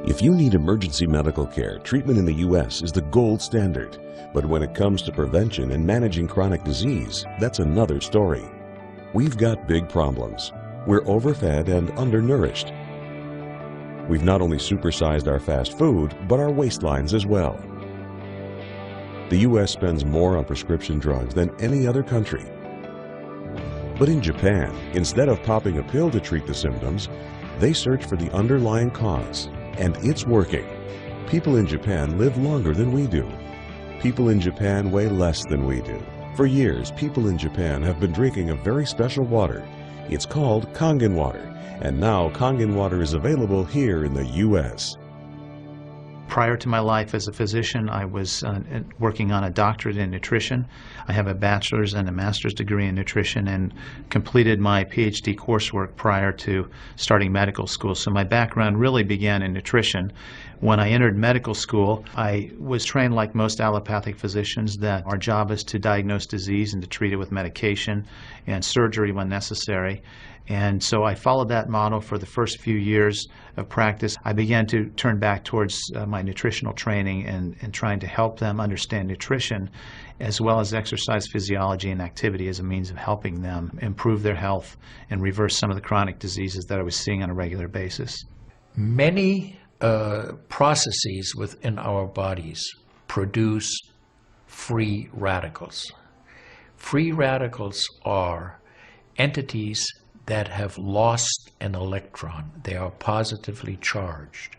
If you need emergency medical care, treatment in the U.S. is the gold standard. But when it comes to prevention and managing chronic disease, that's another story. We've got big problems. We're overfed and undernourished. We've not only supersized our fast food, but our waistlines as well. The U.S. spends more on prescription drugs than any other country. But in Japan, instead of popping a pill to treat the symptoms, they search for the underlying cause. And it's working. People in Japan live longer than we do. People in Japan weigh less than we do. For years, people in Japan have been drinking a very special water. It's called Kangen Water, and now Kangen Water is available here in the U.S. Prior to my life as a physician, I was working on a doctorate in nutrition. I have a bachelor's and a master's degree in nutrition and completed my PhD coursework prior to starting medical school. So my background really began in nutrition. When I entered medical school, I was trained like most allopathic physicians that our job is to diagnose disease and to treat it with medication and surgery when necessary. And so I followed that model for the first few years of practice. I began to turn back towards my nutritional training and trying to help them understand nutrition as well as exercise physiology and activity as a means of helping them improve their health and reverse some of the chronic diseases that I was seeing on a regular basis. Many processes within our bodies produce free radicals. Free radicals are entities that have lost an electron. They are positively charged.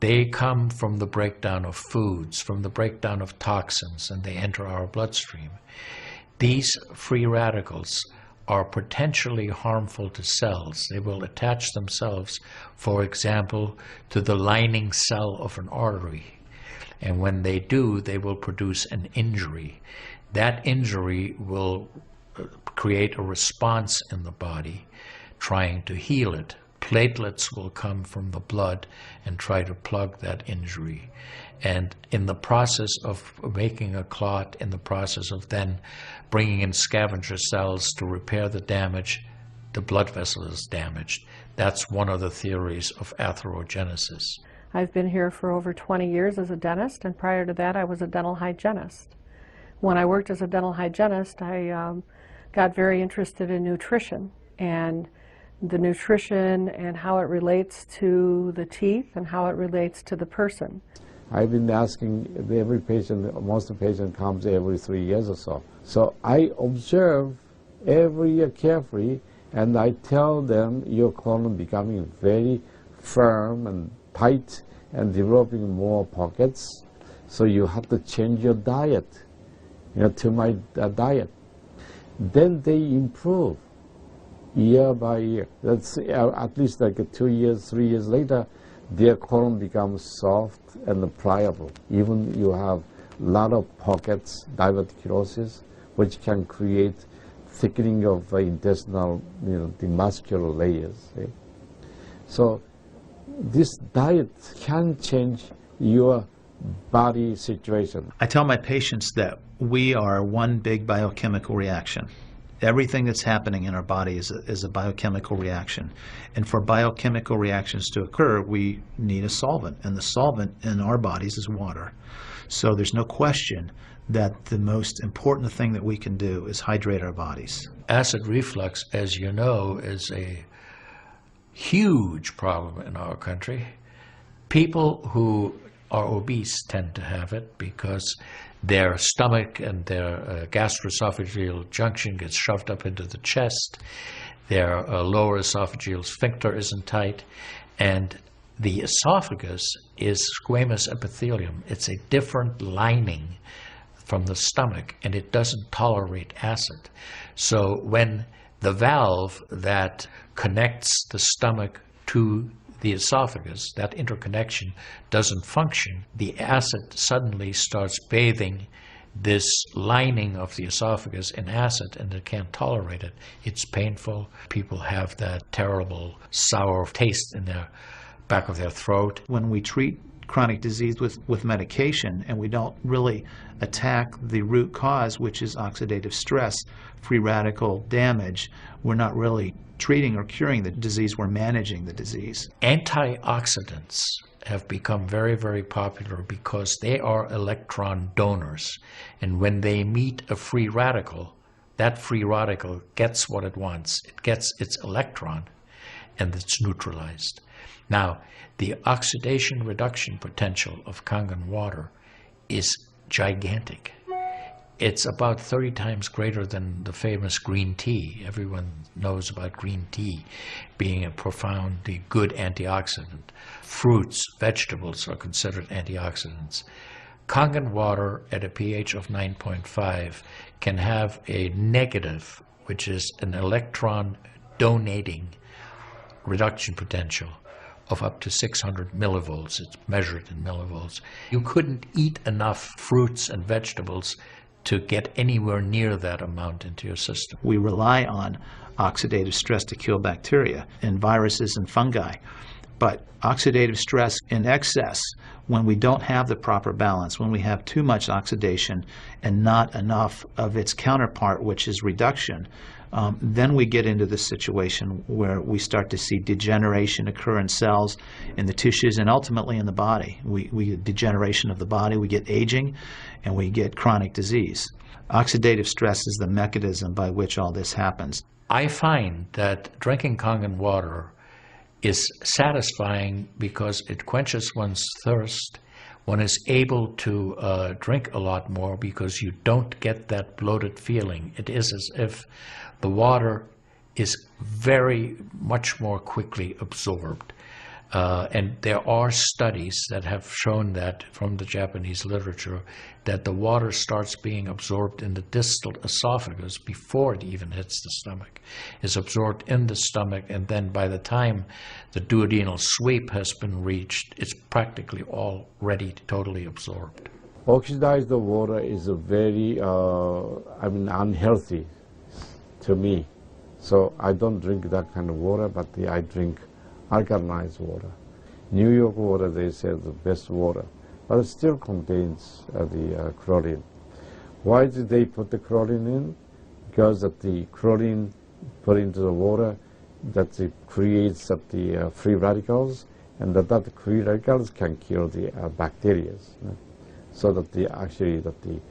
They come from the breakdown of foods, from the breakdown of toxins, and they enter our bloodstream. These free radicals are potentially harmful to cells. They will attach themselves, for example, to the lining cell of an artery. And when they do, they will produce an injury. That injury will create a response in the body trying to heal it. Platelets will come from the blood and try to plug that injury. And in the process of making a clot, in the process of then bringing in scavenger cells to repair the damage, the blood vessel is damaged. That's one of the theories of atherogenesis. I've been here for over 20 years as a dentist, and prior to that I was a dental hygienist. When I worked as a dental hygienist, I got very interested in nutrition and the nutrition and how it relates to the teeth and how it relates to the person. I've been asking every patient, most of the patient comes every 3 years or so. So I observe every year carefully, and I tell them your colon becoming very firm and tight and developing more pockets. So you have to change your diet, to my diet. Then they improve year by year. That's at least like 2 years, 3 years later, their colon becomes soft and pliable. Even you have a lot of pockets, diverticulosis, which can create thickening of intestinal, the muscular layers. So this diet can change your body situation. I tell my patients that we are one big biochemical reaction. Everything that's happening in our body is a biochemical reaction. And for biochemical reactions to occur, we need a solvent. And the solvent in our bodies is water. So there's no question that the most important thing that we can do is hydrate our bodies. Acid reflux, as you know, is a huge problem in our country. People who are obese tend to have it because their stomach and their gastroesophageal junction gets shoved up into the chest. Their lower esophageal sphincter isn't tight, and the esophagus is squamous epithelium. It's a different lining from the stomach, and it doesn't tolerate acid. So when the valve that connects the stomach to the esophagus, that interconnection doesn't function, the acid suddenly starts bathing this lining of the esophagus in acid, and it can't tolerate it. It's painful. People have that terrible sour taste in their back of their throat. When we treat chronic disease with medication, and we don't really attack the root cause, which is oxidative stress, free radical damage, we're not really treating or curing the disease, we're managing the disease. Antioxidants have become very, very popular because they are electron donors. And when they meet a free radical, that free radical gets what it wants. It gets its electron, and it's neutralized. Now, the oxidation reduction potential of Kangen water is gigantic. It's about 30 times greater than the famous green tea. Everyone knows about green tea being a profoundly good antioxidant. Fruits, vegetables are considered antioxidants. Kangen water at a pH of 9.5 can have a negative, which is an electron donating reduction potential of up to 600 millivolts. It's measured in millivolts. You couldn't eat enough fruits and vegetables to get anywhere near that amount into your system. We rely on oxidative stress to kill bacteria and viruses and fungi. But oxidative stress in excess, when we don't have the proper balance, when we have too much oxidation and not enough of its counterpart, which is reduction, then we get into the situation where we start to see degeneration occur in cells, in the tissues, and ultimately in the body. We get degeneration of the body, we get aging, and we get chronic disease. Oxidative stress is the mechanism by which all this happens. I find that drinking Kangen water is satisfying because it quenches one's thirst. One is able to drink a lot more because you don't get that bloated feeling. It is as if the water is very much more quickly absorbed. And there are studies that have shown that from the Japanese literature that the water starts being absorbed in the distal esophagus before it even hits the stomach. It's absorbed in the stomach, and then by the time the duodenal sweep has been reached, it's practically already totally absorbed. Oxidized water is a very, unhealthy to me. So I don't drink that kind of water, but I drink alkalinized water. New York water, they say, is the best water, but it still contains the chlorine. Why did they put the chlorine in? Because of the chlorine put into the water, that it creates the free radicals, and that free radicals can kill the bacteria. So that the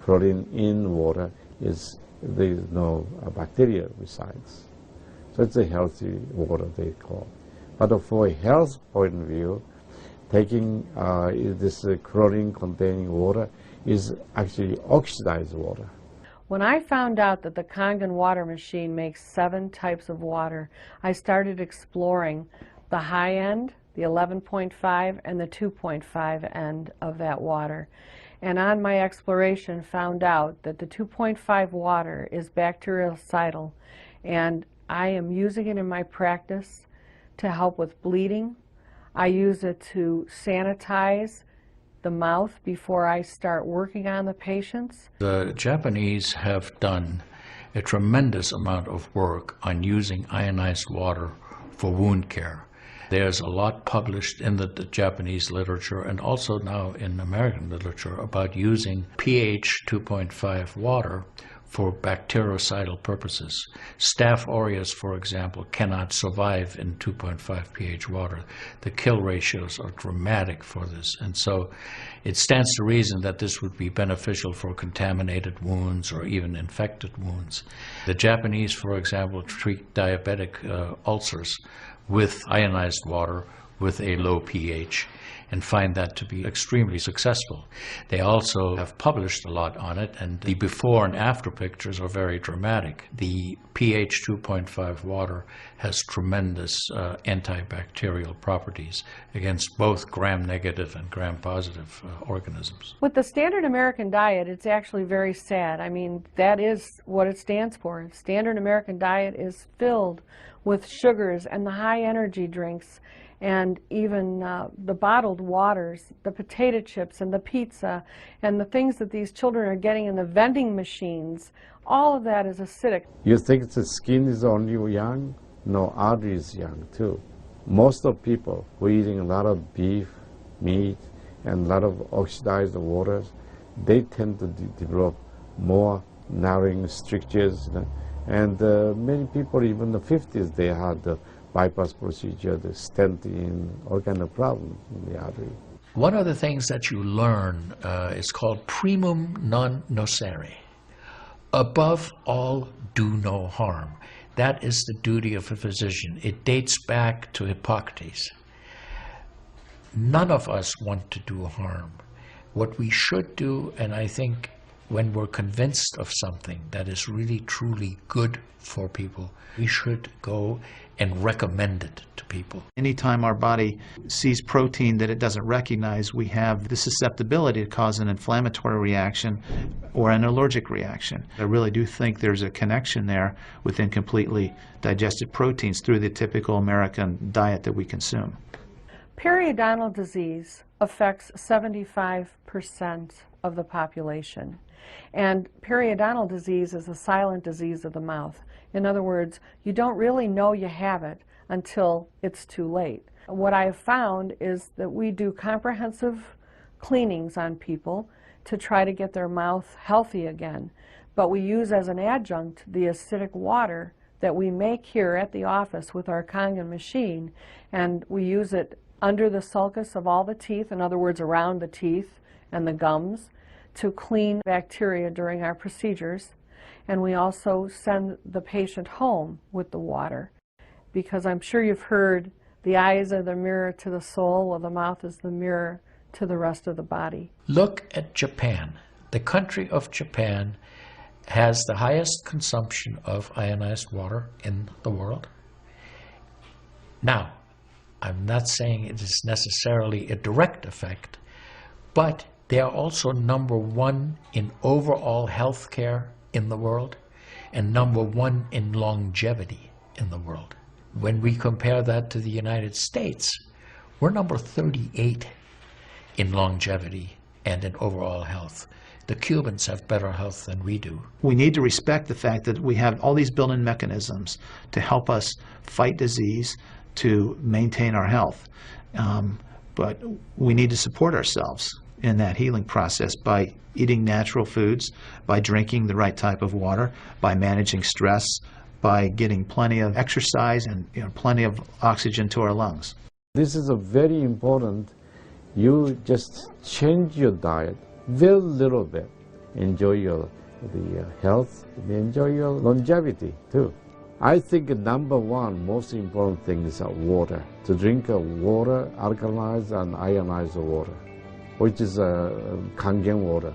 chlorine in water is, there is no bacteria resides. So it's a healthy water, they call. But for a health point of view, taking this chlorine-containing water is actually oxidized water. When I found out that the Kangen water machine makes 7 types of water, I started exploring the high end, the 11.5, and the 2.5 end of that water. And on my exploration, found out that the 2.5 water is bactericidal, and I am using it in my practice to help with bleeding. I use it to sanitize the mouth before I start working on the patients. The Japanese have done a tremendous amount of work on using ionized water for wound care. There's a lot published in the Japanese literature and also now in American literature about using pH 2.5 water for bactericidal purposes. Staph aureus, for example, cannot survive in 2.5 pH water. The kill ratios are dramatic for this, and so it stands to reason that this would be beneficial for contaminated wounds or even infected wounds. The Japanese, for example, treat diabetic ulcers with ionized water with a low pH and find that to be extremely successful. They also have published a lot on it, and the before and after pictures are very dramatic. The pH 2.5 water has tremendous antibacterial properties against both gram-negative and gram-positive organisms. With the standard American diet, it's actually very sad. I mean, that is what it stands for. Standard American diet is filled with sugars and the high energy drinks, and even the bottled waters, the potato chips and the pizza, and the things that these children are getting in the vending machines. All of that is acidic. You think the skin is only young? No, artery is young too. Most of people who are eating a lot of beef, meat, and a lot of oxidized waters, they tend to develop more narrowing strictures. And many people, even in the 50s, they had the bypass procedure, the stent in, all kind of problems in the artery. One of the things that you learn is called primum non nocere. Above all, do no harm. That is the duty of a physician. It dates back to Hippocrates. None of us want to do harm. What we should do, and I think when we're convinced of something that is really truly good for people, we should go and recommend it to people. Anytime our body sees protein that it doesn't recognize, we have the susceptibility to cause an inflammatory reaction or an allergic reaction. I really do think there's a connection there with incompletely digested proteins through the typical American diet that we consume. Periodontal disease affects 75% of the population. And periodontal disease is a silent disease of the mouth. In other words, you don't really know you have it until it's too late. What I have found is that we do comprehensive cleanings on people to try to get their mouth healthy again. But we use as an adjunct the acidic water that we make here at the office with our Kangen machine, and we use it under the sulcus of all the teeth, in other words, around the teeth and the gums, to clean bacteria during our procedures. And we also send the patient home with the water, because I'm sure you've heard the eyes are the mirror to the soul, while the mouth is the mirror to the rest of the body. Look at Japan. The country of Japan has the highest consumption of ionized water in the world. Now, I'm not saying it is necessarily a direct effect, but they are also #1 in overall health care in the world and #1 in longevity in the world. When we compare that to the United States, we're number 38 in longevity and in overall health. The Cubans have better health than we do. We need to respect the fact that we have all these built-in mechanisms to help us fight disease, to maintain our health. But we need to support ourselves in that healing process by eating natural foods, by drinking the right type of water, by managing stress, by getting plenty of exercise and plenty of oxygen to our lungs. This is a very important. You just change your diet very little bit. Enjoy the health, enjoy your longevity too. I think #1 most important thing is water. To drink water, alkalized and ionized water, which is Kangen water.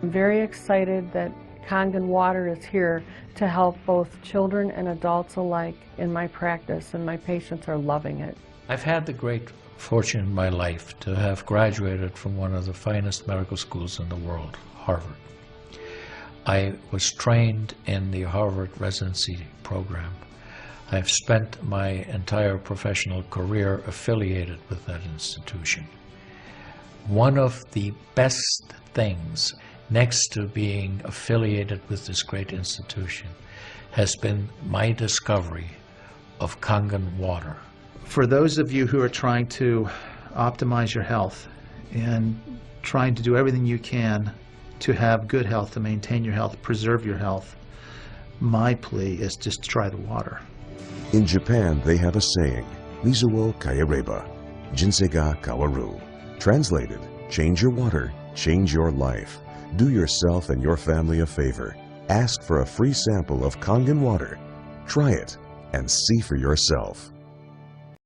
I'm very excited that Kangen Water is here to help both children and adults alike in my practice, and my patients are loving it. I've had the great fortune in my life to have graduated from one of the finest medical schools in the world, Harvard. I was trained in the Harvard residency program. I've spent my entire professional career affiliated with that institution. One of the best things, next to being affiliated with this great institution, has been my discovery of Kangen Water. For those of you who are trying to optimize your health and trying to do everything you can to have good health, to maintain your health, preserve your health, my plea is just try the water. In Japan, they have a saying, Mizu wo kaereba, jinsei ga kawaru. Translated, change your water, change your life. Do yourself and your family a favor. Ask for a free sample of Kangen water. Try it and see for yourself.